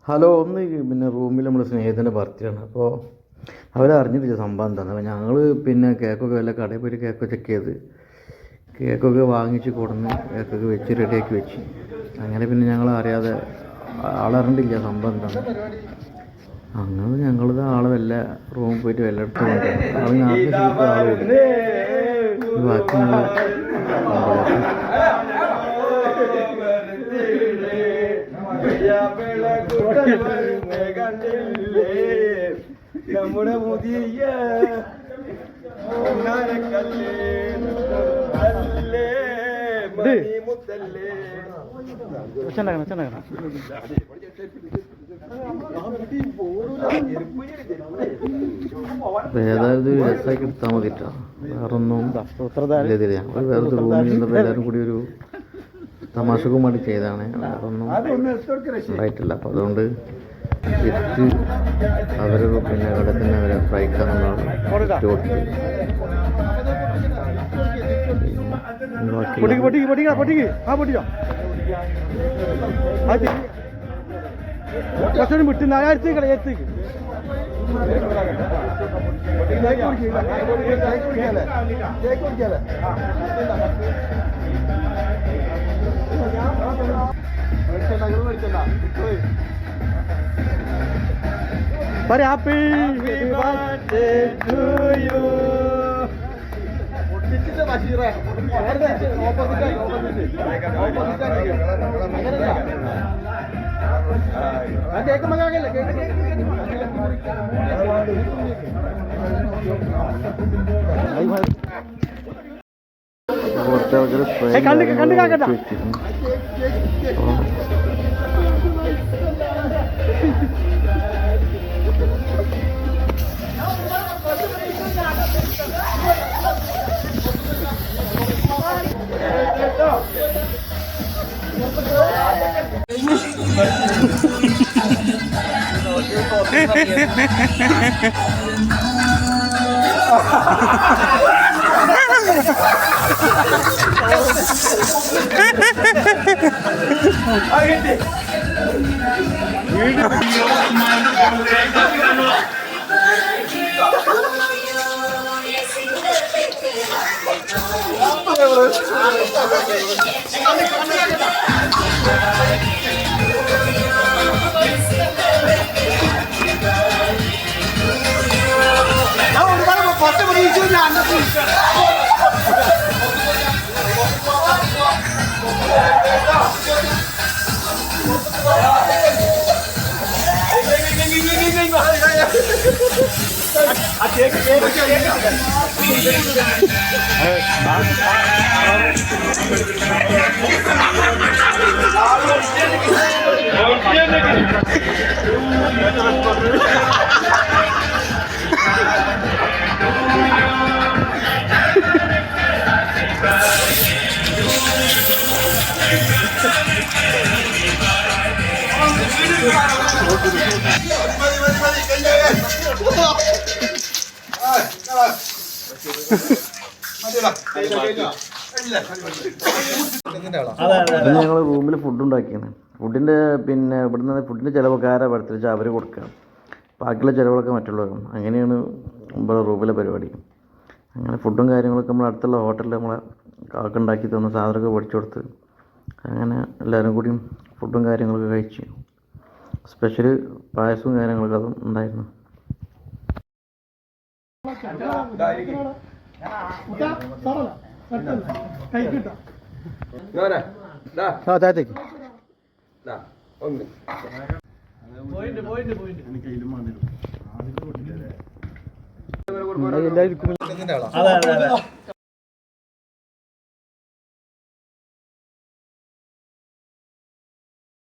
Hello ഒന്ന് പിന്നെ റൂമിൽ നമ്മൾ സ്നേഹത്തിൻ്റെ ബർത്ത്ഡേയാണ്. അപ്പോൾ അവരറിഞ്ഞിട്ടില്ല സംഭവം എന്താണെന്ന്. അപ്പോൾ ഞങ്ങൾ പിന്നെ കേക്കൊക്കെ വല്ല കടയിൽ പോയിട്ട് കേക്കൊക്കെ ചെക്ക് ചെയ്ത് കേക്കൊക്കെ വാങ്ങിച്ച് കൊടുന്ന് കേക്കൊക്കെ വെച്ച് റെഡിയാക്കി വെച്ച് അങ്ങനെ പിന്നെ ഞങ്ങൾ അറിയാതെ ആളറിഞ്ഞിട്ടില്ല സംഭവം എന്താണ്. അങ്ങനെ ഞങ്ങളിത് ആൾ വല്ല റൂമിൽ പോയിട്ട് വല്ല എടുത്ത് കൊണ്ടുവരണം. ആൾ ഞാറിന് ആൾ കൂടി ബാക്കി ഞങ്ങൾ നമ്മുടെ പുതിയ ഏതായാലും ഒരു രസമാക്കി എടുത്താൽ മതിട്ടോ. വേറൊന്നും ഞങ്ങൾ വേറെ റൂമിൽ നിന്നപ്പോൾ എല്ലാവരും കൂടി ഒരു തമാശക്കും വേണ്ടി ചെയ്തതാണ്. വേറൊന്നും ഉണ്ടായിട്ടില്ല. അപ്പോൾ അതുകൊണ്ട് വിറ്റ് അവർ പിന്നെ ഇവിടെ തന്നെ അവരെ ഫ്രൈക്കാന്നുള്ളതാണ് വിറ്റ് കൊടുത്തത്. വിട്ടുന്ന ആയിരത്തേക്ക് Very happy birthday to you. ഞങ്ങൾ റൂമിൽ ഫുഡ് ഉണ്ടാക്കിയാണ്. ഫുഡിൻ്റെ പിന്നെ ഇവിടുന്ന് ഫുഡിൻ്റെ ചിലവൊക്കെ ആരാ പഠിച്ചു അവർ കൊടുക്കുക, ബാക്കിയുള്ള ചിലവുകളൊക്കെ മറ്റുള്ളവരും. അങ്ങനെയാണ് നമ്മുടെ റൂമിലെ പരിപാടി. അങ്ങനെ ഫുഡും കാര്യങ്ങളൊക്കെ നമ്മൾ അടുത്തുള്ള ഹോട്ടലിൽ നമ്മളെ കാക്ക ഉണ്ടാക്കി തന്ന സാധനമൊക്കെ പഠിച്ചു കൊടുത്ത് അങ്ങനെ എല്ലാവരും കൂടിയും ഫുഡും കാര്യങ്ങളൊക്കെ കഴിച്ച് സ്പെഷ്യൽ പായസവും കാര്യങ്ങളൊക്കെ അതും ഉണ്ടായിരുന്നു.